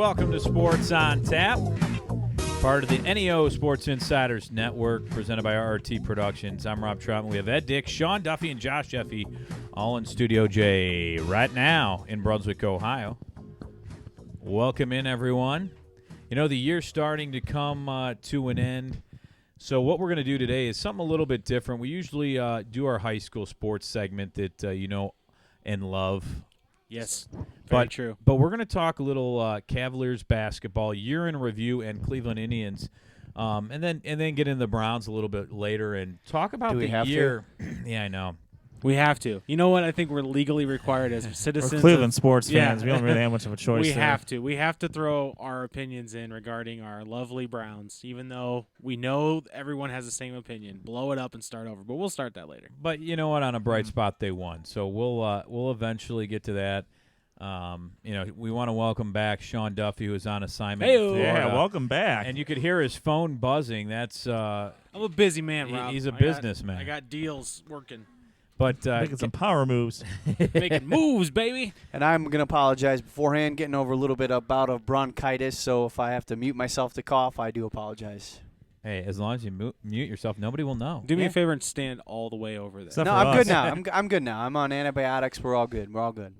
welcome to Sports on Tap, part of the NEO Sports Insiders Network, presented by RRT Productions. I'm Rob Troutman. We have Ed Dick, Sean Duffy, and Josh Jeffy all in Studio J right now in Brunswick, Ohio. Welcome in, everyone. You know, the year's starting to come to an end, so what we're going to do today is something a little bit different. We usually do our high school sports segment that you know and love. Yes, very true. But we're going to talk a little Cavaliers basketball, year in review, and Cleveland Indians, and then get into the Browns a little bit later and talk about the year. Yeah, I know. We have to. You know what? I think we're legally required as citizens. We're Cleveland sports fans. We don't really have much of a choice. We have to. We have to throw our opinions in regarding our lovely Browns, even though we know everyone has the same opinion. Blow it up and start over. But we'll start that later. But you know what? On a bright spot, they won. So we'll eventually get to that. You know, we want to welcome back Sean Duffy, who is on assignment. Hey-o. Yeah, welcome back. And you could hear his phone buzzing. That's I'm a busy man, Rob. He's a businessman. I got deals working. But making some power moves. Making moves, baby. And I'm going to apologize beforehand, getting over a little bit of bout of bronchitis, so if I have to mute myself to cough, I do apologize. Hey, as long as you mute yourself, nobody will know. Do me a favor and stand all the way over there. Except No, for I'm us. good now. I'm good now. I'm on antibiotics. We're all good. We're all good.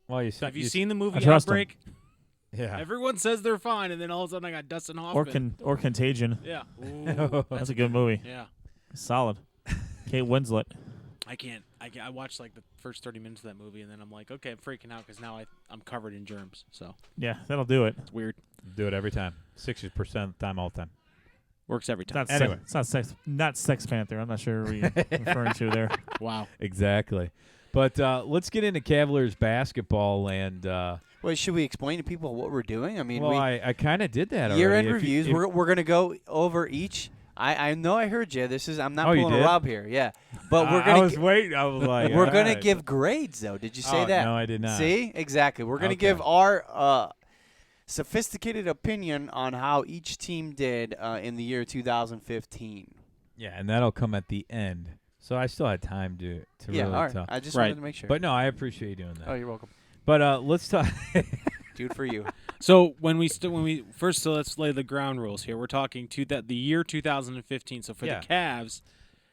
Well, Have you seen the movie I trust 'em. Outbreak? Yeah. Everyone says they're fine, and then all of a sudden I got Dustin Hoffman. Or Contagion. Yeah. Ooh. That's a good movie. Yeah. Solid. Kate Winslet. I can't. I watched like the first 30 minutes of that movie, and then I'm like, okay, I'm freaking out because now I'm covered in germs. So Yeah, that'll do it. it's weird. Do it every time. 60% of the time, all the time. Works every It's time. not, Anyway. not Sex Panther. I'm not sure who you're referring to there. Wow. Exactly. But let's get into Cavaliers basketball. And Well, should we explain to people what we're doing? I mean, well, I kind of did that year-end already. reviews. We're going to go over each. I know I heard you. I'm not Oh, you pulling a did? Rob here. Yeah, but we're I going was waiting. I was like, we're all going to right. give grades though. Did you say Oh, that? no, I did not. See, exactly. We're going to Okay. give our sophisticated opinion on how each team did in the year 2015. Yeah, and that'll come at the end. So I still had time to Yeah, really all right. tell. I just Right. wanted to make sure. But no, I appreciate you doing that. oh, you're welcome. But let's talk. Dude, for you. So let's lay the ground rules here. We're talking the year 2015. So for Yeah. the Cavs,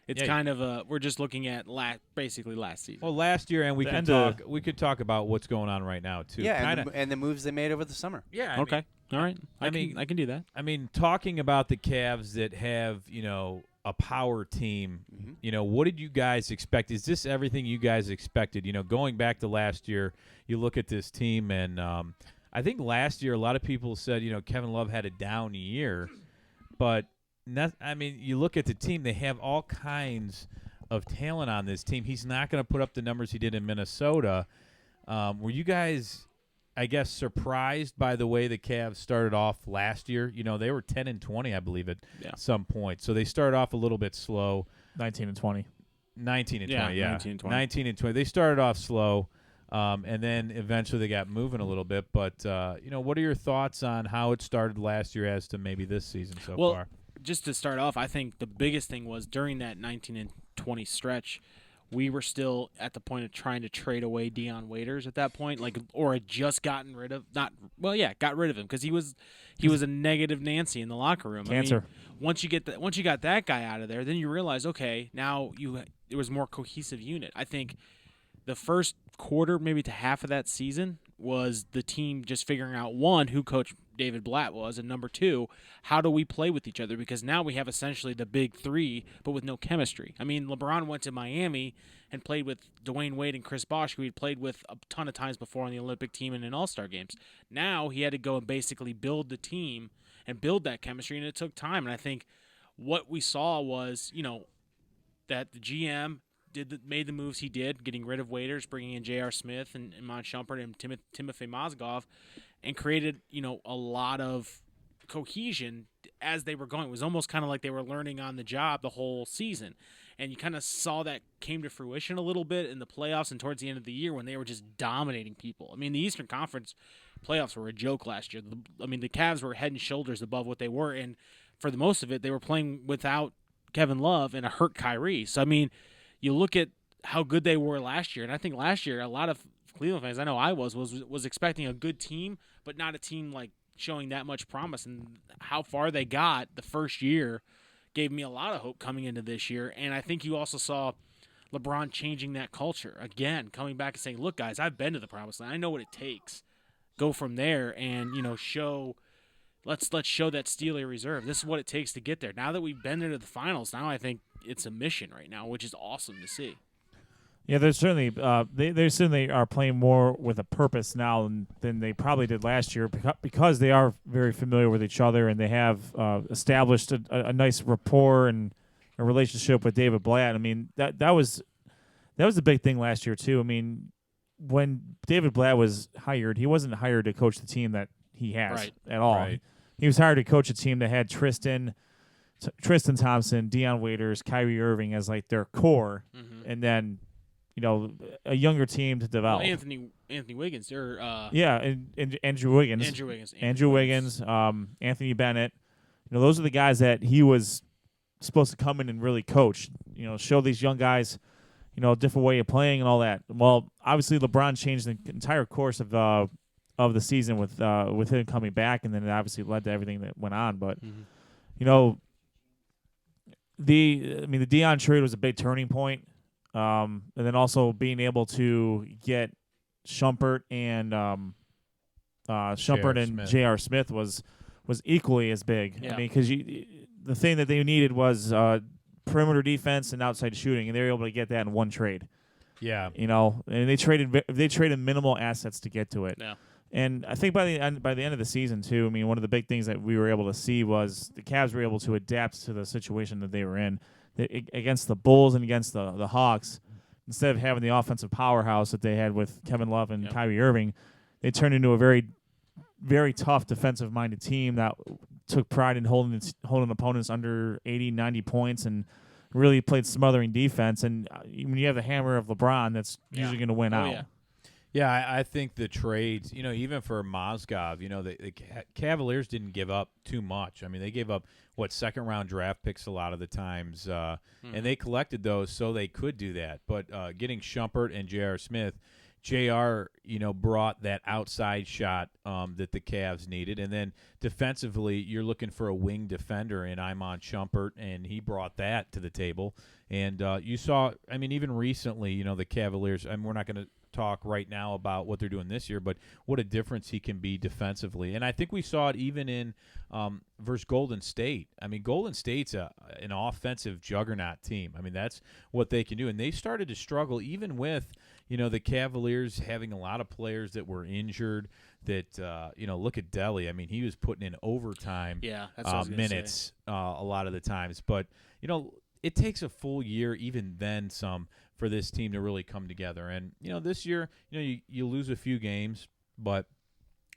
it's Yeah. kind of we're just looking at basically last season. Well, last year, and we The can end talk. of- We could talk about what's going on right now too. Yeah, Kinda, and the moves they made over the summer. yeah. I Okay. All right. I mean- I can do that. I mean, talking about the Cavs that have, you know, a power team, Mhm. you know, what did you guys expect? Is this everything you guys expected? You know, going back to last year, you look at this team, and I think last year a lot of people said, you know, Kevin Love had a down year, but I mean, you look at the team, they have all kinds of talent on this team. He's not going to put up the numbers he did in Minnesota. Were you guys, I guess, surprised by the way the Cavs started off last year? You know, they were 10-20, I believe, at some point. So they started off a little bit slow. 19 and 20. 19-20, Yeah, yeah. 19-20. 19-20. They started off slow, and then eventually they got moving a little bit. But, you know, what are your thoughts on how it started last year as to maybe this season so Well, far? just to start off, I think the biggest thing was during that 19 and 20 stretch, we were still at the point of trying to trade away Deion Waiters at that point, or had just got rid of him because he was a negative Nancy in the locker room. Cancer. I mean, once you got that guy out of there, then you realize, okay, now it was a more cohesive unit. I think the first quarter, maybe to half of that season, was the team just figuring out, one, who Coach David Blatt was, and number two, how do we play with each other? Because now we have essentially the big three, but with no chemistry. I mean, LeBron went to Miami and played with Dwayne Wade and Chris Bosh, who he'd played with a ton of times before on the Olympic team and in All-Star games. Now he had to go and basically build the team and build that chemistry, and it took time. And I think what we saw was, you know, that the GM made the moves he did, getting rid of Waiters, bringing in J.R. Smith and Iman Shumpert and Timothy Mozgov, and created, you know, a lot of cohesion as they were going. It was almost kind of like they were learning on the job the whole season. And you kind of saw that came to fruition a little bit in the playoffs and towards the end of the year when they were just dominating people. I mean, the Eastern Conference playoffs were a joke last year. The Cavs were head and shoulders above what they were, and for the most of it, they were playing without Kevin Love and a hurt Kyrie. So, I mean, you look at how good they were last year, and I think last year a lot of Cleveland fans, I know I was expecting a good team, but not a team like showing that much promise. And how far they got the first year gave me a lot of hope coming into this year. And I think you also saw LeBron changing that culture again, coming back and saying, "Look, guys, I've been to the promised land. I know what it takes. Go from there, and show. Let's show that Steeler reserve. This is what it takes to get there. Now that we've been there to the finals, now I think it's a mission right now, which is awesome to see." Yeah, there's certainly they certainly are playing more with a purpose now than they probably did last year because they are very familiar with each other and they have established a nice rapport and a relationship with David Blatt. I mean that was the big thing last year too. I mean, when David Blatt was hired, he wasn't hired to coach the team that he has at all. Right. He was hired to coach a team that had Tristan Thompson, Deion Waiters, Kyrie Irving as like their core, and then a younger team to develop. Well, Anthony Wiggins, or and Andrew Wiggins, Anthony Bennett. Those are the guys that he was supposed to come in and really coach. Show these young guys, a different way of playing and all that. Well, obviously LeBron changed the entire course of the season with him coming back, and then it obviously led to everything that went on. But the Deion trade was a big turning point. And then also being able to get Shumpert and J.R. Smith was equally as big. Yeah. I mean, because the thing that they needed was perimeter defense and outside shooting, and they were able to get that in one trade. Yeah, and they traded minimal assets to get to it. Yeah. And I think by the end of the season too, I mean, one of the big things that we were able to see was the Cavs were able to adapt to the situation that they were in. Against the Bulls and against the Hawks, instead of having the offensive powerhouse that they had with Kevin Love and Kyrie Irving, they turned into a very, very tough defensive-minded team that took pride in holding opponents under 80, 90 points and really played smothering defense. And when you have the hammer of LeBron, that's usually going to win out. Yeah. Yeah, I think the trades, even for Mozgov, the Cavaliers didn't give up too much. I mean, they gave up, second-round draft picks a lot of the times, and they collected those so they could do that. But getting Shumpert and J.R. Smith, J.R., brought that outside shot that the Cavs needed. And then defensively, you're looking for a wing defender in Iman Shumpert, and he brought that to the table. And you saw, even recently, the Cavaliers, we're not going to talk right now about what they're doing this year, but what a difference he can be defensively. And I think we saw it even in versus Golden State. Golden State's an offensive juggernaut team. That's what they can do. And they started to struggle even with, the Cavaliers having a lot of players that were injured that, look at Delly. He was putting in overtime minutes a lot of the times. But, it takes a full year, even then some, for this team to really come together. And, this year, you lose a few games, but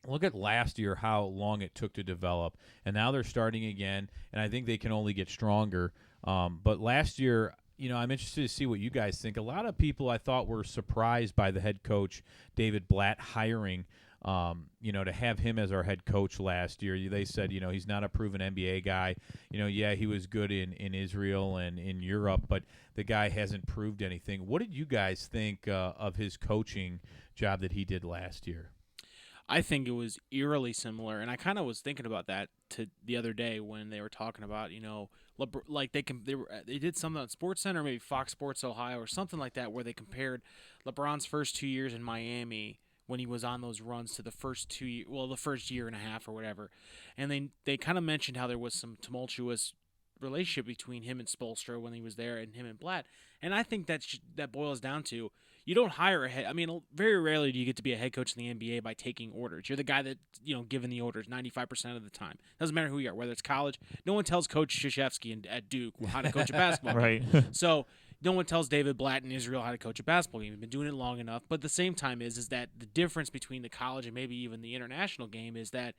look at last year how long it took to develop. And now they're starting again, and I think they can only get stronger. But last year, I'm interested to see what you guys think. A lot of people I thought were surprised by the head coach, David Blatt, hiring to have him as our head coach last year. They said, he's not a proven NBA guy. He was good in Israel and in Europe, but the guy hasn't proved anything. What did you guys think of his coaching job that he did last year? I think it was eerily similar, and I kind of was thinking about that the other day when they were talking about, like they did something on SportsCenter, maybe Fox Sports Ohio or something like that, where they compared LeBron's first 2 years in Miami when he was on those runs to the first the first year and a half or whatever. And they kind of mentioned how there was some tumultuous relationship between him and Spoelstra when he was there and him and Blatt. And I think that boils down to, you don't hire a head. Very rarely do you get to be a head coach in the NBA by taking orders. You're the guy that, giving the orders 95% of the time. Doesn't matter who you are, whether it's college. No one tells Coach Krzyzewski at Duke how to coach a basketball game. Right. So no one tells David Blatt in Israel how to coach a basketball game. He's been doing it long enough. But at the same time is that the difference between the college and maybe even the international game is that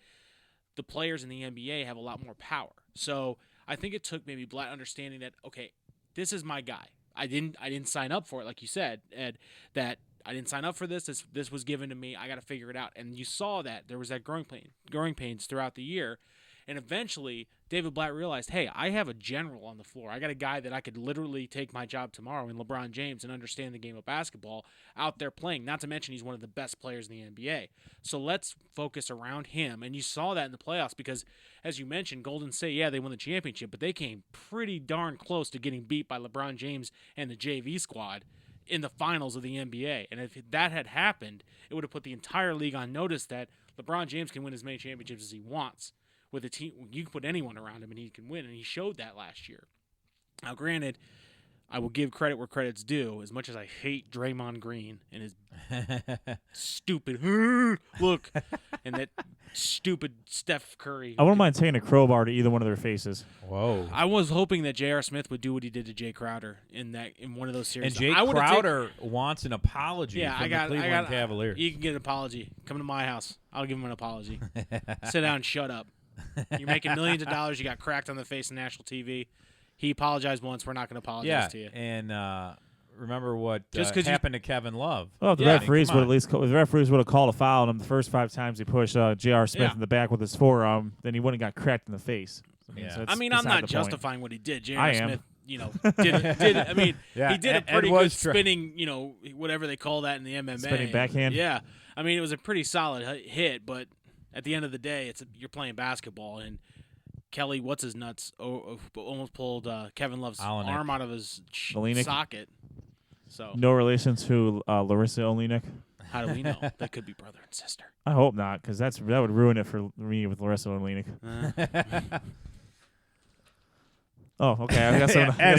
the players in the NBA have a lot more power. So I think it took maybe Blatt understanding that, okay, this is my guy. I didn't sign up for it, like you said, Ed, that I didn't sign up for this. This was given to me. I got to figure it out. And you saw that there was that growing pains throughout the year. And eventually David Blatt realized, hey, I have a general on the floor. I got a guy that I could literally take my job tomorrow in LeBron James and understand the game of basketball out there playing. Not to mention he's one of the best players in the NBA. So let's focus around him. And you saw that in the playoffs because, as you mentioned, Golden State, yeah, they won the championship, but they came pretty darn close to getting beat by LeBron James and the JV squad in the finals of the NBA. And if that had happened, it would have put the entire league on notice that LeBron James can win as many championships as he wants. With a team, you can put anyone around him and he can win, and he showed that last year. Now, granted, I will give credit where credit's due. As much as I hate Draymond Green and his stupid look and that stupid Steph Curry. I wouldn't mind taking a crowbar to either one of their faces. Whoa. I was hoping that J.R. Smith would do what he did to Jay Crowder in one of those series. And Jay Crowder wants an apology from the Cleveland Cavaliers. You can get an apology. Come to my house. I'll give him an apology. Sit down and shut up. You're making millions of dollars. You got cracked on the face on national TV. He apologized once. We're not going to apologize to you. And remember what happened to Kevin Love. Well, the referees would have called a foul on him the first 5 times he pushed J.R. Smith in the back with his forearm. Then he wouldn't have got cracked in the face. I mean, I'm not justifying what he did. J.R. Smith, did. I mean, he did a pretty good spinning, whatever they call that in the MMA. Spinning backhand. Yeah, I mean, it was a pretty solid hit, but at the end of the day, you're playing basketball, and Kelly, what's his nuts, almost pulled Kevin Love's arm out of his socket. So no relation to Larissa Olenek. How do we know? That could be brother and sister. I hope not, because that would ruin it for me with Larissa Olenek. Oh, okay. I guess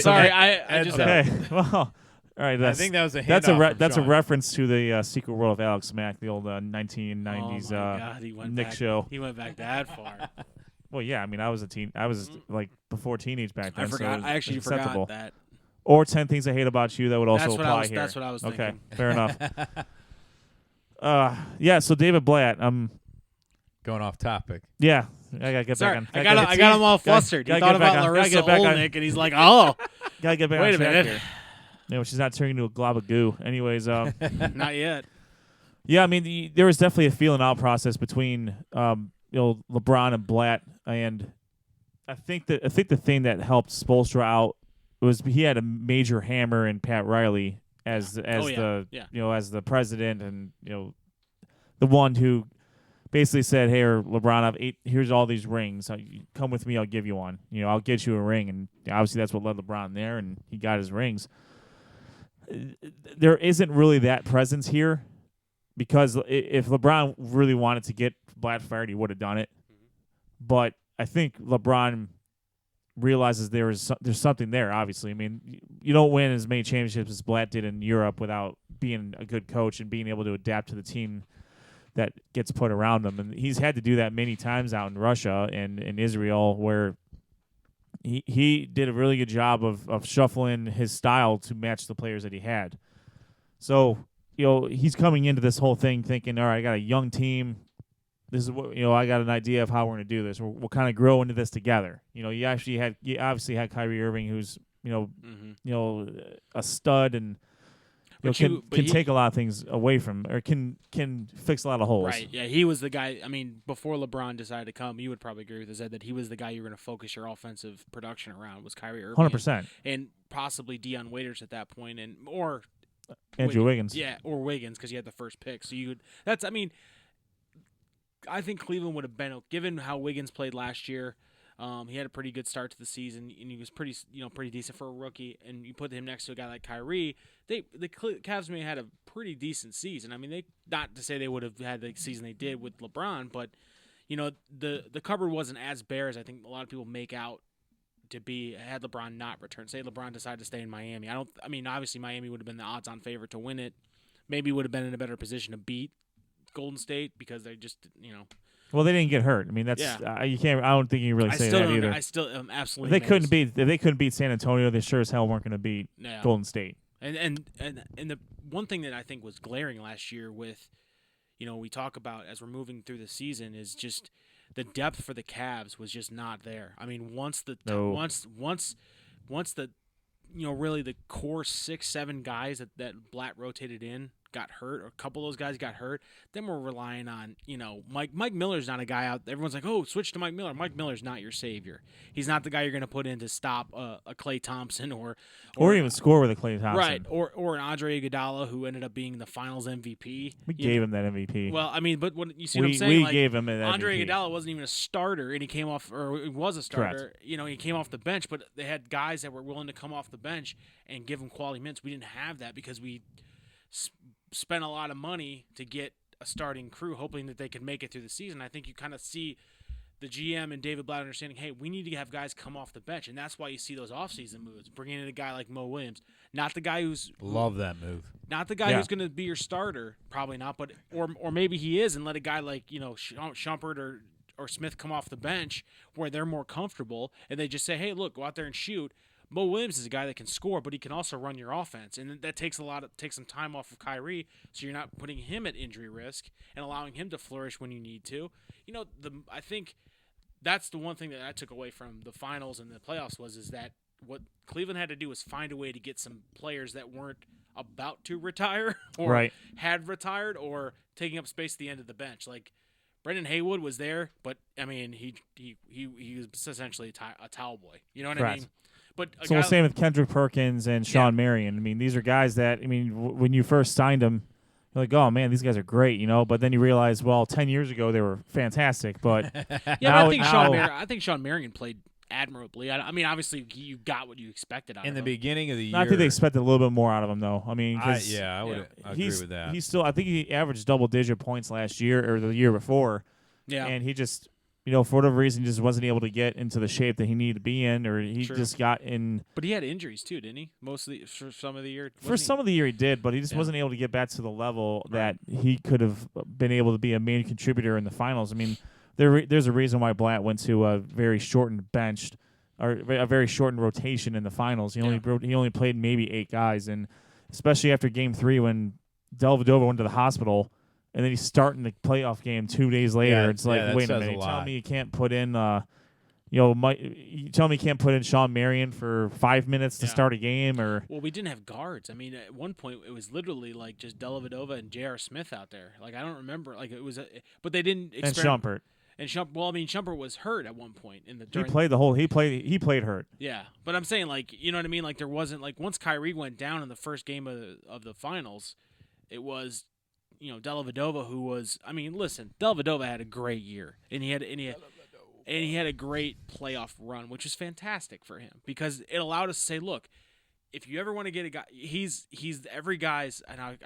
sorry, I just okay. Well, all right. I think that was a handoff. That's a reference to the Secret World of Alex Mack, the old 1990s Nick show. He went back that far. Well, yeah. I mean, I was like before teenage back then. I forgot. So I actually forgot that. Or 10 Things I Hate About You that would also apply here. That's what I was thinking. Okay, fair enough. Yeah. So David Blatt. Going off topic. Yeah. I gotta get back on. I got him all flustered. He thought about Larissa Olnick, and he's like, "Oh, gotta get back wait on a minute." Here. No, she's not turning into a glob of goo. Anyways, not yet. Yeah, I mean, there was definitely a feeling out process between LeBron and Blatt, and I think the thing that helped Spoelstra out was he had a major hammer in Pat Riley as the president, and the one who basically said, "Hey, LeBron, here's all these rings. Come with me, I'll give you one. I'll get you a ring." And obviously that's what led LeBron there, and he got his rings. There isn't really that presence here, because if LeBron really wanted to get Blatt fired, he would have done it. But I think LeBron realizes there's something there. Obviously, I mean, you don't win as many championships as Blatt did in Europe without being a good coach and being able to adapt to the team that gets put around him. And he's had to do that many times out in Russia and in Israel, where he did a really good job of shuffling his style to match the players that he had. So, he's coming into this whole thing thinking, all right, I got a young team. This is what, I got an idea of how we're going to do this. We'll kind of grow into this together. You obviously had Kyrie Irving, who's, a stud and can take a lot of things away from, or can fix a lot of holes. Right. Yeah, he was the guy. I mean, before LeBron decided to come, you would probably agree with this, Ed, that he was the guy you were going to focus your offensive production around, was Kyrie Irving. 100%. And possibly Deion Waiters at that point, or Andrew Wiggins. Yeah, or Wiggins, because you had the first pick. So I think Cleveland would have been, given how Wiggins played last year. He had a pretty good start to the season, and he was pretty decent for a rookie. And you put him next to a guy like Kyrie, the Cavs may have had a pretty decent season. I mean, they, not to say they would have had the season they did with LeBron, but the cupboard wasn't as bare as I think a lot of people make out to be had LeBron not returned. Say LeBron decided to stay in Miami. Obviously Miami would have been the odds-on favorite to win it. Maybe would have been in a better position to beat Golden State because they just Well, they didn't get hurt. I mean, that's you can't. I don't think you can really say that either. I still am absolutely. If they couldn't beat San Antonio, they sure as hell weren't going to beat Golden State. And the one thing that I think was glaring last year with, we talk about as we're moving through the season is just the depth for the Cavs was just not there. I mean, once the really the core 6-7 guys that Blatt rotated in got hurt, or a couple of those guys got hurt, then we're relying on, Mike Miller's not a guy out. Everyone's like, oh, switch to Mike Miller. Mike Miller's not your savior. He's not the guy you're going to put in to stop a Klay Thompson or even score with a Klay Thompson. Right, or an Andre Iguodala who ended up being the Finals MVP. We gave him that MVP. Well, I mean, but what you see what I'm saying? We gave him an Andre MVP. Iguodala wasn't even a starter, and he came off, or he was a starter. Correct. He came off the bench, but they had guys that were willing to come off the bench and give him quality minutes. We didn't have that because we spent a lot of money to get a starting crew, hoping that they could make it through the season. I think you kind of see the GM and David Blatt understanding, hey, we need to have guys come off the bench, and that's why you see those offseason moves, bringing in a guy like Mo Williams, not the guy love that move, not the guy who's going to be your starter, probably not, but or maybe he is, and let a guy like Shumpert or Smith come off the bench where they're more comfortable, and they just say, hey, look, go out there and shoot. Mo Williams is a guy that can score, but he can also run your offense, and that takes some time off of Kyrie, so you're not putting him at injury risk and allowing him to flourish when you need to. I think that's the one thing that I took away from the finals and the playoffs is that what Cleveland had to do was find a way to get some players that weren't about to retire or had retired or taking up space at the end of the bench. Like Brendan Haywood was there, but I mean he was essentially a towel boy. You know what I mean? But so the same with Kendrick Perkins and Sean Marion. I mean, these are guys that, I mean, when you first signed them, you're like, oh, man, these guys are great, But then you realize, well, 10 years ago they were fantastic. But I think Sean Marion played admirably. I mean, obviously you got what you expected out of him. In the beginning of the year. I think they expected a little bit more out of him, though. I mean, I would agree with that. He's still, I think he averaged double-digit points last year or the year before. Yeah. And he just, for whatever reason, just wasn't able to get into the shape that he needed to be in, or he just got in. But he had injuries too, didn't he? For some of the year. Some of the year he did, but he just wasn't able to get back to the level that he could have been able to be a main contributor in the finals. I mean, there's a reason why Blatt went to a very shortened bench, or a very shortened rotation in the finals. He only played maybe 8 guys, and especially after Game 3 when Dellavedova went to the hospital. And then he's starting the playoff game 2 days later. It's like, wait a minute, you tell me you can't put in, you tell me you can't put in Sean Marion for 5 minutes to start a game, or we didn't have guards. I mean, at one point it was literally like just Dellavedova and J.R. Smith out there. Like I don't remember, like it was, but they didn't. And Shumpert. Shumpert was hurt at one point in the. He played the whole. He played hurt. Yeah, but I'm saying like you know what I mean. Like there wasn't like once Kyrie went down in the first game of the finals, it was. Dellavedova, who was, I mean, listen, Dellavedova had a great year, and he had a great playoff run, which is fantastic for him because it allowed us to say, look, if you ever want to get a guy, he's every guy's, and I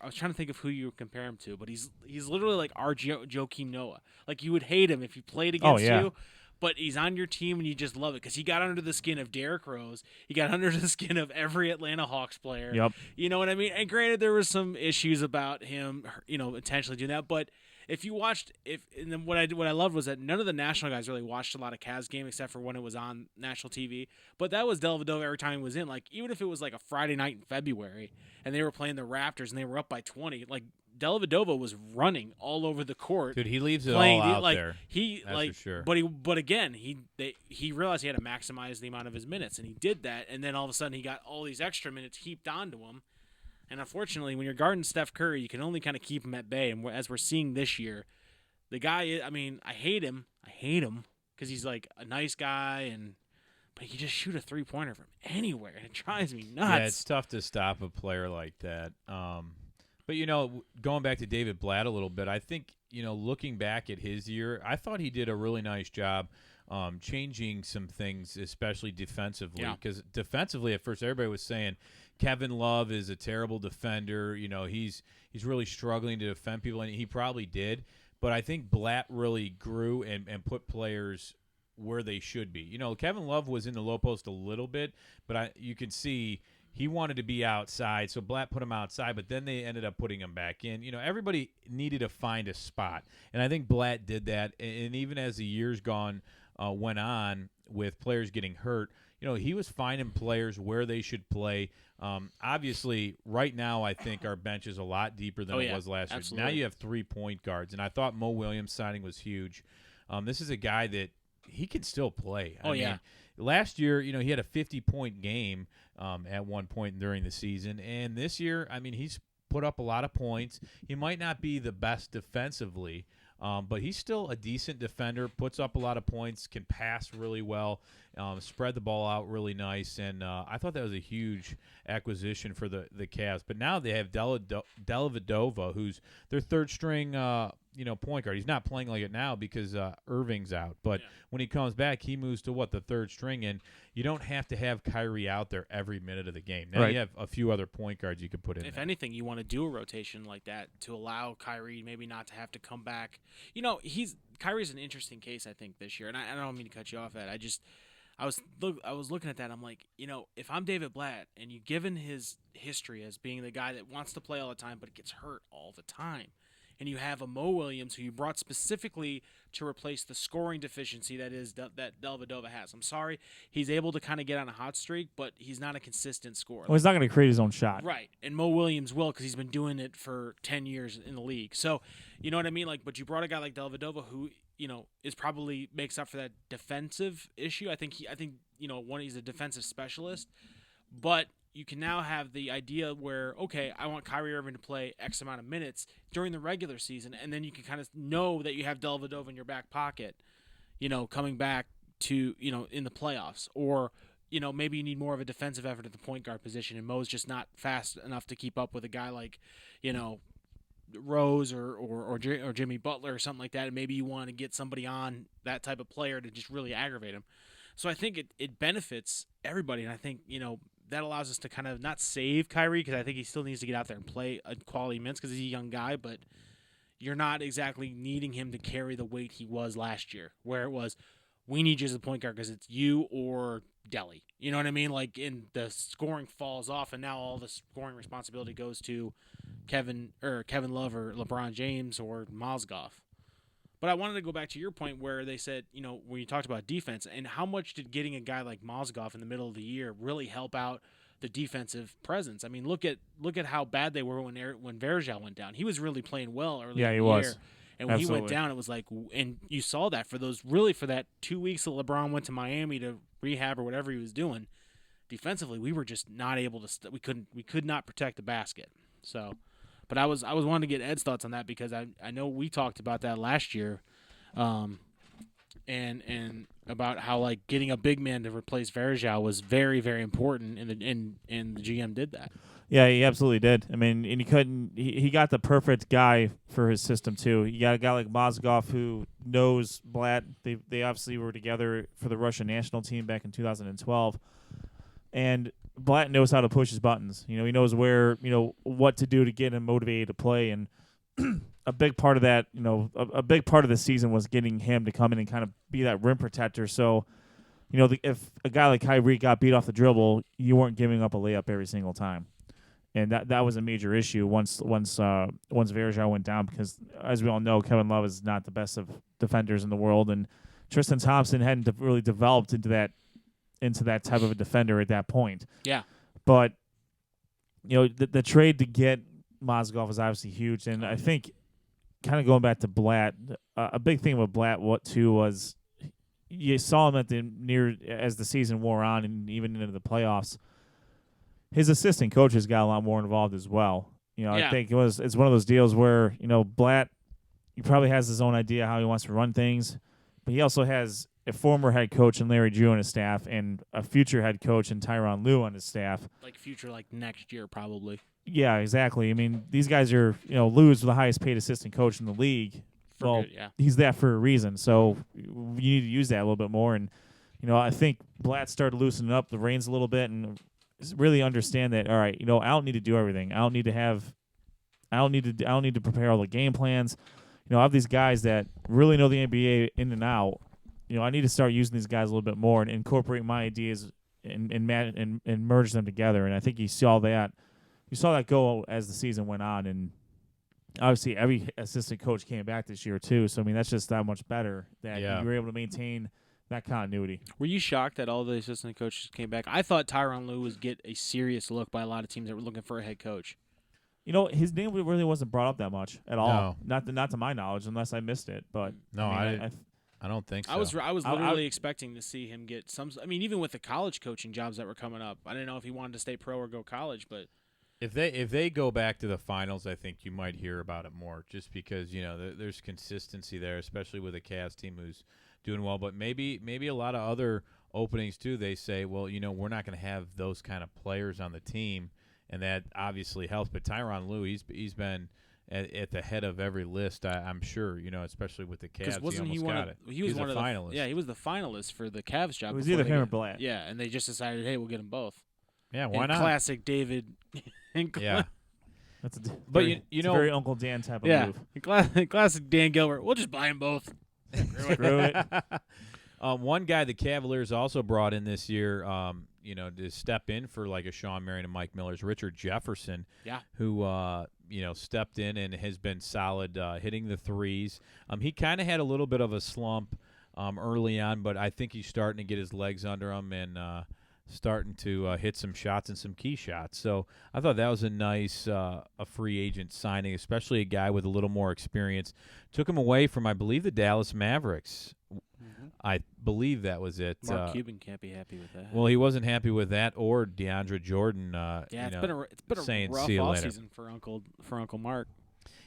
was trying to think of who you would compare him to, but he's literally like our Joakim Noah. Like you would hate him if he played against you. But he's on your team and you just love it because he got under the skin of Derrick Rose. He got under the skin of every Atlanta Hawks player. Yep. You know what I mean? And granted, there was some issues about him, intentionally doing that. But if you watched, and then what I loved was that none of the national guys really watched a lot of Cavs game except for when it was on national TV. But that was Dellavedova every time he was in. Like even if it was like a Friday night in February and they were playing the Raptors and they were up by 20, like. Dellavedova was running all over the court. Dude, he leaves it all out there. That's for sure. But again, he realized he had to maximize the amount of his minutes, and he did that. And then all of a sudden, he got all these extra minutes heaped onto him. And unfortunately, when you're guarding Steph Curry, you can only kind of keep him at bay. And as we're seeing this year, the guy, I mean, I hate him because he's like a nice guy, but he can just shoot a 3-pointer from anywhere, and it drives me nuts. Yeah, it's tough to stop a player like that. But, going back to David Blatt a little bit, I think, looking back at his year, I thought he did a really nice job changing some things, especially defensively. Because defensively, at first, everybody was saying Kevin Love is a terrible defender. He's really struggling to defend people, and he probably did. But I think Blatt really grew and put players where they should be. Kevin Love was in the low post a little bit, but you can see – he wanted to be outside, so Blatt put him outside, but then they ended up putting him back in. Everybody needed to find a spot, and I think Blatt did that. And even as the years went on with players getting hurt, he was finding players where they should play. Obviously, right now, I think our bench is a lot deeper than it was last year. Now you have 3 point guards, and I thought Mo Williams signing was huge. This is a guy that he can still play. I mean, last year, he had a 50-point game at one point during the season, and this year, I mean, he's put up a lot of points. He might not be the best defensively, but he's still a decent defender, puts up a lot of points, can pass really well, spread the ball out really nice, and I thought that was a huge acquisition for the Cavs. But now they have Dellavedova, who's their third-string point guard. He's not playing like it now because Irving's out, but when he comes back, he moves to the third string, and you don't have to have Kyrie out there every minute of the game. Now you have a few other point guards you could put in. If there. anything, you want to do a rotation like that to allow Kyrie maybe not to have to come back. Kyrie's an interesting case, I think, this year, and I don't mean to cut you off, Ed. I was looking at that. I'm like, if I'm David Blatt, and you given his history as being the guy that wants to play all the time but gets hurt all the time, and you have a Mo Williams who you brought specifically to replace the scoring deficiency that Dellavedova has. I'm sorry, he's able to kind of get on a hot streak, but he's not a consistent scorer. Well, he's not going to create his own shot. Right, and Mo Williams will because he's been doing it for 10 years in the league. So, you know what I mean? But you brought a guy like Dellavedova who, is probably makes up for that defensive issue. I think he's a defensive specialist, but you can now have the idea where, okay, I want Kyrie Irving to play X amount of minutes during the regular season, and then you can kind of know that you have Dellavedova in your back pocket, coming back to, in the playoffs. Or, maybe you need more of a defensive effort at the point guard position, and Mo's just not fast enough to keep up with a guy like, Rose or Jimmy Butler or something like that, and maybe you want to get somebody on that type of player to just really aggravate him. So I think it benefits everybody, and I think, that allows us to kind of not save Kyrie because I think he still needs to get out there and play a quality minutes because he's a young guy, but you're not exactly needing him to carry the weight he was last year, where it was, we need you as a point guard because it's you or Delly. You know what I mean? And the scoring falls off, and now all the scoring responsibility goes to Kevin Love or LeBron James or Mozgov. But I wanted to go back to your point where they said, when you talked about defense, and how much did getting a guy like Mozgov in the middle of the year really help out the defensive presence? I mean, look at how bad they were when Verjao went down. He was really playing well early in the year. And when he went down, it was like, and you saw that for that 2 weeks that LeBron went to Miami to rehab or whatever he was doing. Defensively, we were just not able to. We could not protect the basket. So. But I was wanting to get Ed's thoughts on that because I know we talked about that last year, and about how getting a big man to replace Verjao was very, very important, and the GM did that. Yeah, he absolutely did. I mean, and he got the perfect guy for his system too. You got a guy like Mozgov who knows Blatt. They obviously were together for the Russian national team back in 2012, and Blatt knows how to push his buttons. He knows where, what to do to get him motivated to play. And a big part of that, a big part of the season was getting him to come in and kind of be that rim protector. So, if a guy like Kyrie got beat off the dribble, you weren't giving up a layup every single time. And that was a major issue once Verjao went down because, as we all know, Kevin Love is not the best of defenders in the world. And Tristan Thompson hadn't really developed into that type of a defender at that point. Yeah. But, the trade to get Mozgov was obviously huge. And I think kind of going back to Blatt, a big thing with Blatt, was you saw him as the season wore on and even into the playoffs, his assistant coaches got a lot more involved as well. I think it's one of those deals where, Blatt, he probably has his own idea how he wants to run things, but he also has a former head coach in Larry Drew on his staff and a future head coach in Tyronn Lue on his staff. Future next year probably. Yeah, exactly. I mean, these guys are, Lue's the highest paid assistant coach in the league. He's that for a reason. So you need to use that a little bit more. And, I think Blatt started loosening up the reins a little bit and really understand that, all right, I don't need to do everything. I don't need to prepare all the game plans. I have these guys that really know the NBA in and out. I need to start using these guys a little bit more and incorporate my ideas and merge them together. And I think you saw that go as the season went on. And obviously every assistant coach came back this year too. So, I mean, that's just that much better that you were able to maintain that continuity. Were you shocked that all the assistant coaches came back? I thought Tyronn Lue would get a serious look by a lot of teams that were looking for a head coach. His name really wasn't brought up that much at all. No. Not to my knowledge, unless I missed it. But no, I don't think so. I was literally expecting to see him get some. I mean, even with the college coaching jobs that were coming up, I didn't know if he wanted to stay pro or go college. But If they go back to the finals, I think you might hear about it more, just because there's consistency there, especially with a Cavs team who's doing well. But maybe a lot of other openings too. They say, well, we're not going to have those kind of players on the team, and that obviously helps. But Tyronn Lue, he's been at the head of every list, I'm sure. Especially with the Cavs, wasn't he almost got it. He was one of the finalists. Yeah, he was the finalist for the Cavs job. It was before either they him or got- Blatt. Yeah, and they just decided, hey, we'll get them both. Yeah, why In not? Classic David. Yeah. That's But very, it's a very Uncle Dan type of Yeah, move. classic Dan Gilbert. We'll just buy them both. Screw it. One guy the Cavaliers also brought in this year, to step in for like a Sean Marion and Mike Miller's Richard Jefferson, Yeah. who stepped in and has been solid, hitting the threes. He kind of had a little bit of a slump early on, but I think he's starting to get his legs under him and starting to hit some shots and some key shots. So I thought that was a nice a free agent signing, especially a guy with a little more experience. Took him away from, I believe, the Dallas Mavericks. I believe that was it. Mark Cuban can't be happy with that. Well, he wasn't happy with that or DeAndre Jordan. It's been a saying, rough "See you later." offseason for Uncle Mark.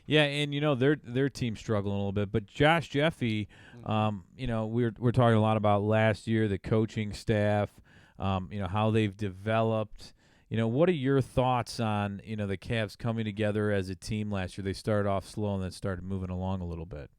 Yeah, and their team's struggling a little bit. But Josh Jeffy, we're talking a lot about last year, the coaching staff, how they've developed. What are your thoughts on the Cavs coming together as a team last year? They started off slow and then started moving along a little bit.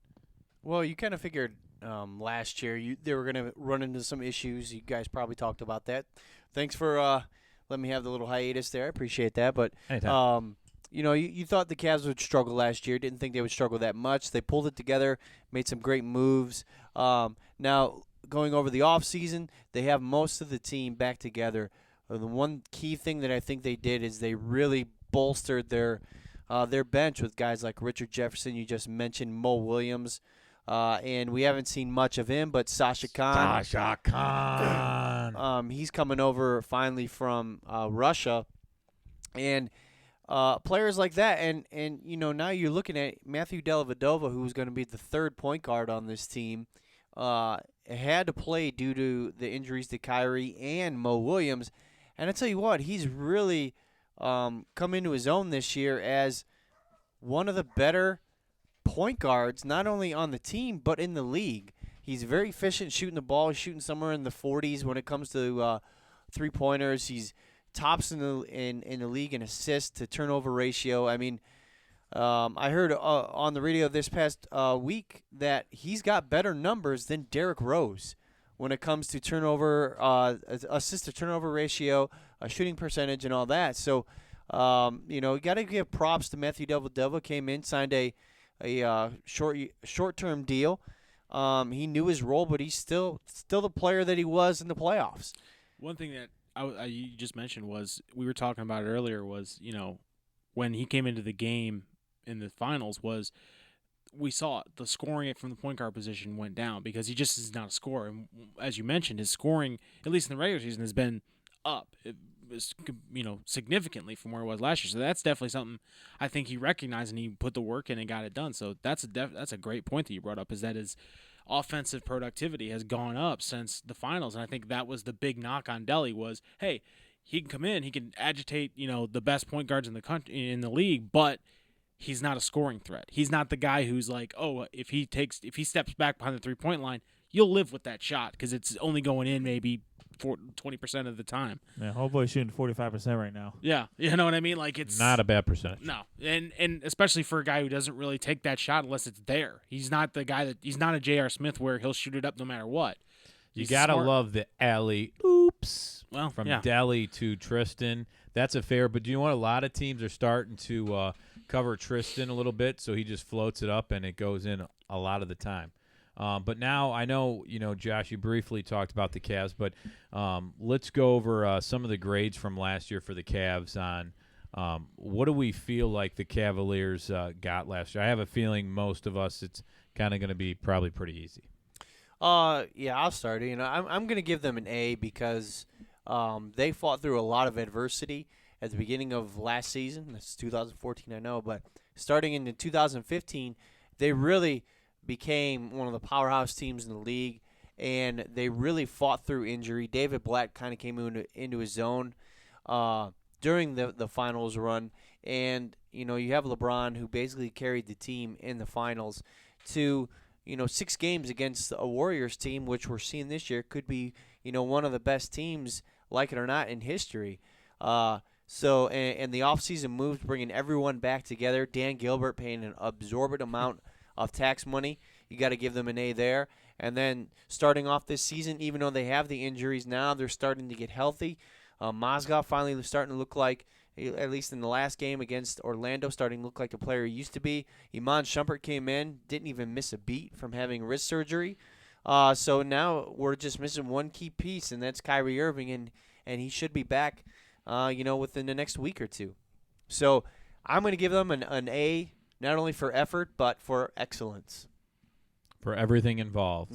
Well, you kind of figured last year they were going to run into some issues. You guys probably talked about that. Thanks for letting me have the little hiatus there. I appreciate that. But Anytime. you thought the Cavs would struggle last year. Didn't think they would struggle that much. They pulled it together, made some great moves. Now, going over the offseason, they have most of the team back together. The one key thing that I think they did is they really bolstered their bench with guys like Richard Jefferson. You just mentioned Mo Williams. And we haven't seen much of him, but Sasha Khan. He's coming over finally from Russia. And players like that. And now you're looking at Matthew Dellavedova, who's going to be the third point guard on this team. Had to play due to the injuries to Kyrie and Mo Williams. And I tell you what, he's really come into his own this year as one of the better point guards, not only on the team but in the league. He's very efficient shooting the ball. He's shooting somewhere in the 40s when it comes to three-pointers. He's tops in the league in assists to turnover ratio. I mean, I heard on the radio this past week that he's got better numbers than Derrick Rose when it comes to turnover, assist to turnover ratio, shooting percentage, and all that. So, you got to give props to Matthew Dellavedova. Came in, signed a short-term deal. He knew his role, but he's still the player that he was in the playoffs. One thing that you just mentioned was, we were talking about it earlier, was when he came into the game in the finals, was we saw the scoring from the point guard position went down because he just is not a scorer. And as you mentioned, his scoring, at least in the regular season, has been up. Significantly from where it was last year. So that's definitely something I think he recognized, and he put the work in and got it done. So that's a great point that you brought up, is that his offensive productivity has gone up since the finals. And I think that was the big knock on Delly was, hey, he can come in, he can agitate, the best point guards in the country, in the league, but he's not a scoring threat. He's not the guy who's like, oh, if he steps back behind the 3-point line, you'll live with that shot because it's only going in maybe 20% of the time. Yeah, homeboy's shooting 45% right now. Yeah, you know what I mean? Like, it's not a bad percentage. No, and especially for a guy who doesn't really take that shot unless it's there. He's not the guy he's not a J.R. Smith where he'll shoot it up no matter what. You gotta love the alley oops. Well, from yeah. Delly to Tristan. That's a fair. But do you know what? A lot of teams are starting to cover Tristan a little bit, so he just floats it up and it goes in a lot of the time. But now I know, Josh, you briefly talked about the Cavs, but let's go over some of the grades from last year for the Cavs on what do we feel like the Cavaliers got last year. I have a feeling most of us it's kind of going to be probably pretty easy. Yeah, I'll start. I'm going to give them an A because they fought through a lot of adversity at the beginning of last season. That's 2014, I know, but starting in 2015, they really became one of the powerhouse teams in the league, and they really fought through injury. David Blatt kind of came into his own. during the finals run. And, you have LeBron, who basically carried the team in the finals to, 6 games against a Warriors team, which we're seeing this year could be, one of the best teams, like it or not, in history. And the offseason moves, bringing everyone back together. Dan Gilbert paying an absorbent amount of tax money. You got to give them an A there. And then starting off this season, even though they have the injuries now, they're starting to get healthy. Mozgov finally starting to look like, at least in the last game against Orlando, starting to look like the player he used to be. Iman Shumpert came in, didn't even miss a beat from having wrist surgery. So now we're just missing one key piece, and that's Kyrie Irving, and he should be back, within the next week or two. So I'm going to give them an A, not only for effort, but for excellence. For everything involved.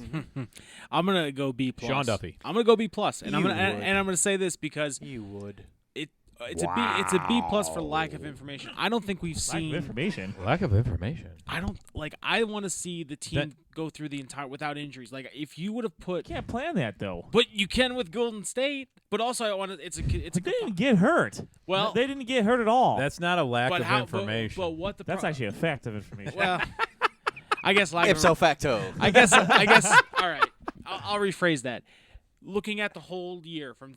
I'm gonna go B plus. Sean Duffy. I'm gonna go B plus, and You I'm would. gonna say this because You would. it's a B plus for lack of information. I don't think we've Lack seen of information. Lack of information. I want to see the team go through the entire without injuries. Like if you would have put, Can't plan that though. but you can with Golden State. But also I want to. It's a They didn't get hurt. Well, they didn't get hurt at all. That's not a lack but of how, information. But what the That's actually a fact of information. well. I guess lack of Ipso facto. I guess. All right. I'll rephrase that. Looking at the whole year from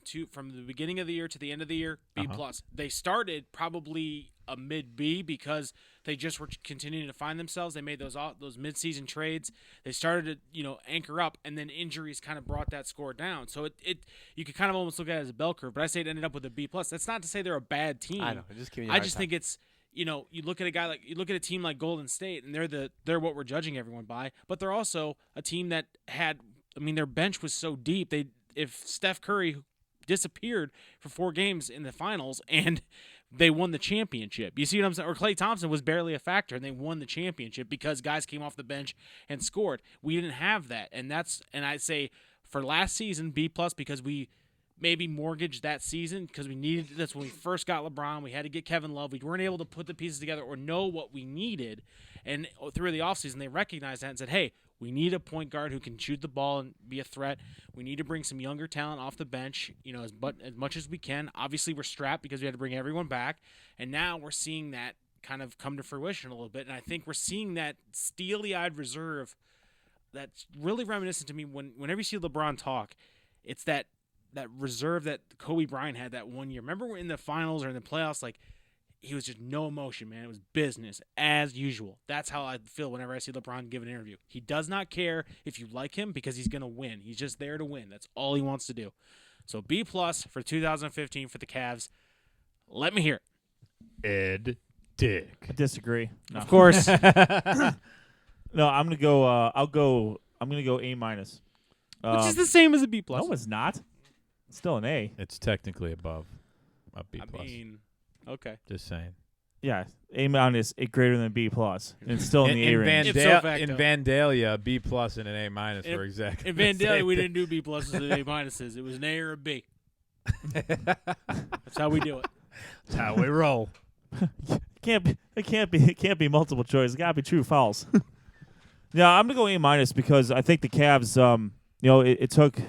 the beginning of the year to the end of the year, B plus. They started probably a mid B because they just were continuing to find themselves. They made those mid-season trades. They started to anchor up, and then injuries kind of brought that score down. So it you could kind of almost look at it as a bell curve. But I say it ended up with a B plus. That's not to say they're a bad team. I know. I'm just giving you a I hard just time. think it's. You look at a team like Golden State, and they're what we're judging everyone by. But they're also a team that their bench was so deep. If Steph Curry disappeared for 4 games in the finals, and they won the championship. You see what I'm saying? Or Klay Thompson was barely a factor, and they won the championship because guys came off the bench and scored. We didn't have that, and I'd say for last season B plus because we maybe mortgaged that season because we needed that's when we first got LeBron. We had to get Kevin Love. We weren't able to put the pieces together or know what we needed. And through the offseason, they recognized that and said, hey, we need a point guard who can shoot the ball and be a threat. We need to bring some younger talent off the bench, as much as we can. Obviously, we're strapped because we had to bring everyone back. And now we're seeing that kind of come to fruition a little bit. And I think we're seeing that steely-eyed reserve that's really reminiscent to me whenever you see LeBron talk. It's that reserve that Kobe Bryant had that one year. Remember in the finals or in the playoffs, like he was just no emotion, man. It was business as usual. That's how I feel whenever I see LeBron give an interview. He does not care if you like him because he's going to win. He's just there to win. That's all he wants to do. So B plus for 2015 for the Cavs. Let me hear it. Ed Dick. I disagree. No. Of course. No, I'm gonna go. I'm gonna go A minus. Which is the same as a B plus. No, it's not. It's still an A. It's technically above a B I plus. mean, okay. Just saying. Yeah, A minus, it greater than B plus. And it's still in the A range. Ipso facto. In Vandalia, B plus and an A minus were exactly. In the Vandalia, same we thing. didn't do B pluses and A minuses. It was an A or a B. That's how we do it. That's how we roll. It can't be multiple choice. It gotta be true, false. Yeah, I'm gonna go A minus because I think the Cavs. It took.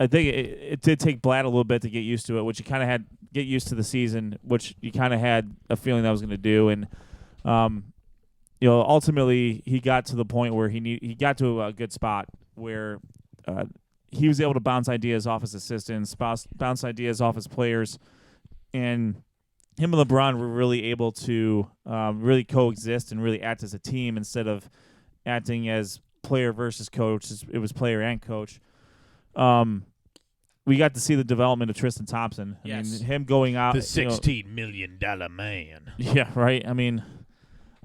I think it did take Blatt a little bit to get used to it, which you kind of had get used to the season, which you kind of had a feeling that was going to do, and ultimately he got to the point where he got to a good spot where he was able to bounce ideas off his assistants, bounce ideas off his players, and him and LeBron were really able to really coexist and really act as a team instead of acting as player versus coach. It was player and coach. We got to see the development of Tristan Thompson. I Yes. mean, him going out. The $16 million man. Yeah, right. I mean,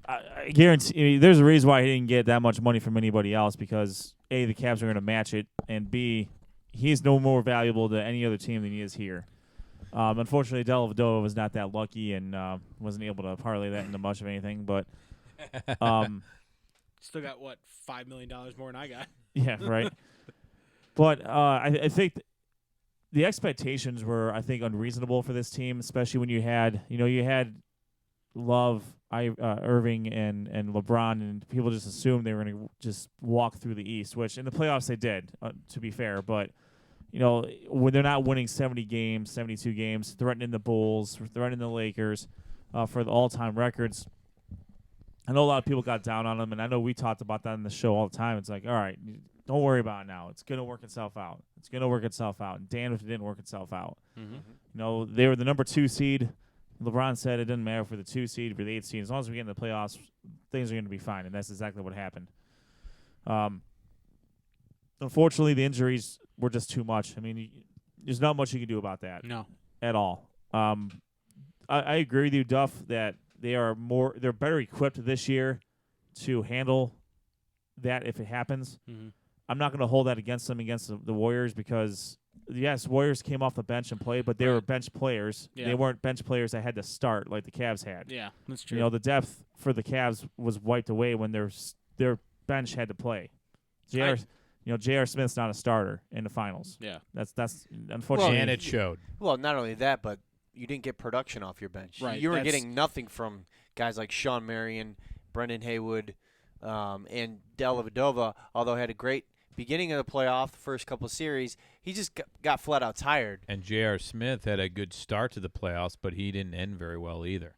I guarantee there's a reason why he didn't get that much money from anybody else because A, the Cavs are going to match it, and B, he's no more valuable to any other team than he is here. Unfortunately, Dellavedova was not that lucky and wasn't able to parlay that into much of anything. But Still got, what, $5 million more than I got? yeah, right. But I think the expectations were, I think, unreasonable for this team, especially when you had Love, Irving, and LeBron, and people just assumed they were going to just walk through the East, which in the playoffs they did, to be fair. But when they're not winning 70 games, 72 games, threatening the Bulls, threatening the Lakers for the all-time records. I know a lot of people got down on them, and I know we talked about that in the show all the time. It's like, all right, don't worry about it now. It's going to work itself out. It's going to work itself out. And damn if it didn't work itself out. Mm-hmm. They were the number 2 seed. LeBron said it didn't matter for the 2 seed, for the 8 seed. As long as we get in the playoffs, things are going to be fine, and that's exactly what happened. Unfortunately, the injuries were just too much. I mean, there's not much you can do about that. No. At all. I agree with you, Duff, that they're better equipped this year to handle that if it happens. Mm-hmm. I'm not going to hold that against them against the Warriors because, yes, Warriors came off the bench and played, but they were bench players. Yeah. They weren't bench players that had to start like the Cavs had. Yeah, that's true. The depth for the Cavs was wiped away when their bench had to play. J.R. Smith's not a starter in the finals. Yeah. That's unfortunately. And it showed. Well, not only that, but you didn't get production off your bench. Right. You were getting nothing from guys like Sean Marion, Brendan Haywood, and Dellavedova, although he had a great beginning of the playoff, the first couple of series. He just got flat out tired. And J.R. Smith had a good start to the playoffs, but he didn't end very well either.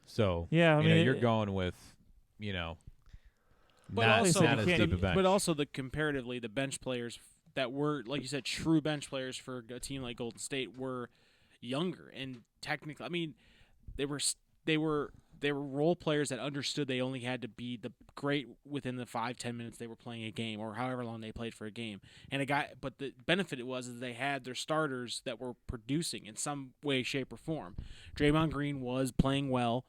So, yeah, I mean, you're going with, But not also, as deep a bench. but also comparatively, the bench players that were, like you said, true bench players for a team like Golden State were younger and technically. I mean, they were role players that understood they only had to be the great within the 5-10 minutes they were playing a game or however long they played for a game. But the benefit was they had their starters that were producing in some way, shape, or form. Draymond Green was playing well.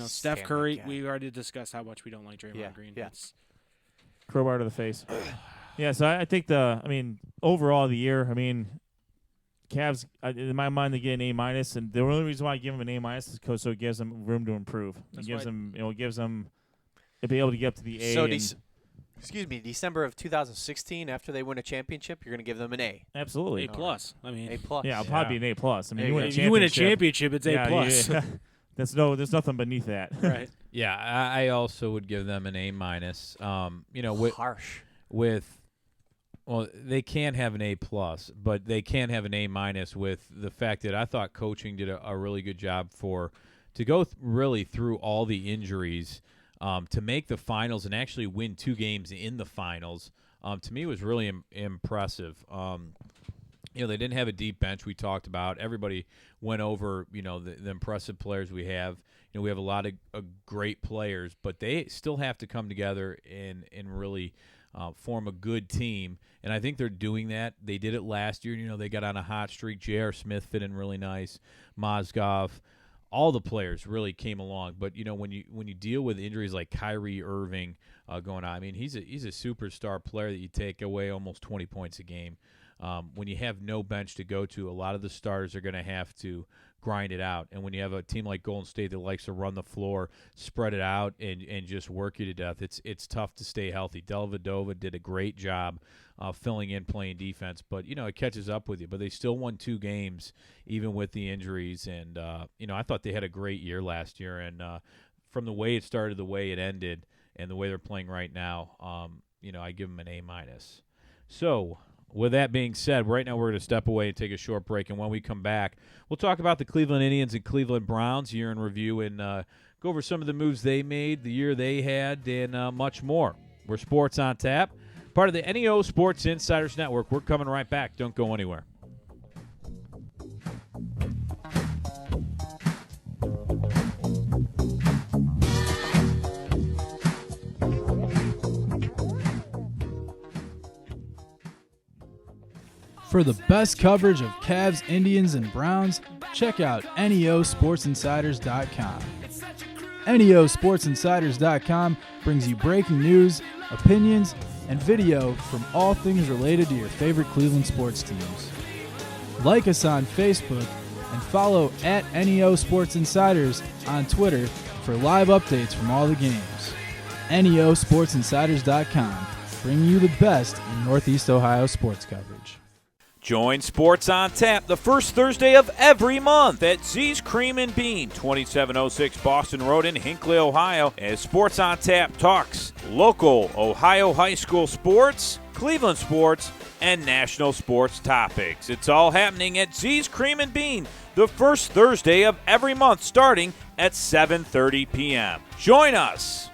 Steph Curry. We already discussed how much we don't like Draymond Green. Yeah. Crowbar to the face. Yeah, so I think overall the year, Cavs, in my mind, they get an A-, and the only reason why I give them an A- is so it gives them room to improve. It gives them to be able to get up to the A. So, December of 2016, after they win a championship, you're going to give them an A. Absolutely. A+. A+. Yeah, I'll probably be an A+. You win a championship, it's A+. Yeah. There's nothing beneath that. Right. Yeah, I also would give them an A-. Harsh. Well, they can have an A+, but they can have an A- with the fact that I thought coaching did a really good job to go really through all the injuries to make the finals and actually win 2 games in the finals. To me, was really impressive. They didn't have a deep bench. We talked about everybody went over. The impressive players we have. We have a lot of great players, but they still have to come together and really form a good team, and I think they're doing that. They did it last year. They got on a hot streak. J.R. Smith fit in really nice. Mozgov, all the players really came along. But when you deal with injuries like Kyrie Irving going on, he's a superstar player that you take away almost 20 points a game. When you have no bench to go to, a lot of the starters are going to have to grind it out. And when you have a team like Golden State that likes to run the floor, spread it out, and just work you to death, it's tough to stay healthy. Dellavedova did a great job filling in, playing defense. But, it catches up with you. But they still won 2 games, even with the injuries. And, I thought they had a great year last year. And from the way it started, the way it ended, and the way they're playing right now, I give them an A-. So, with that being said, right now we're going to step away and take a short break, and when we come back, we'll talk about the Cleveland Indians and Cleveland Browns year in review and go over some of the moves they made, the year they had, and much more. We're Sports on Tap, part of the NEO Sports Insiders Network. We're coming right back. Don't go anywhere. For the best coverage of Cavs, Indians, and Browns, check out neosportsinsiders.com. neosportsinsiders.com brings you breaking news, opinions, and video from all things related to your favorite Cleveland sports teams. Like us on Facebook and follow at NEO Sports Insiders on Twitter for live updates from all the games. neosportsinsiders.com, bringing you the best in Northeast Ohio sports coverage. Join Sports on Tap the first Thursday of every month at Z's Cream and Bean, 2706 Boston Road in Hinckley, Ohio, as Sports on Tap talks local Ohio high school sports Cleveland sports, and national sports topics. It's all happening at Z's Cream and Bean, the first Thursday of every month starting at 7:30 p.m. Join us.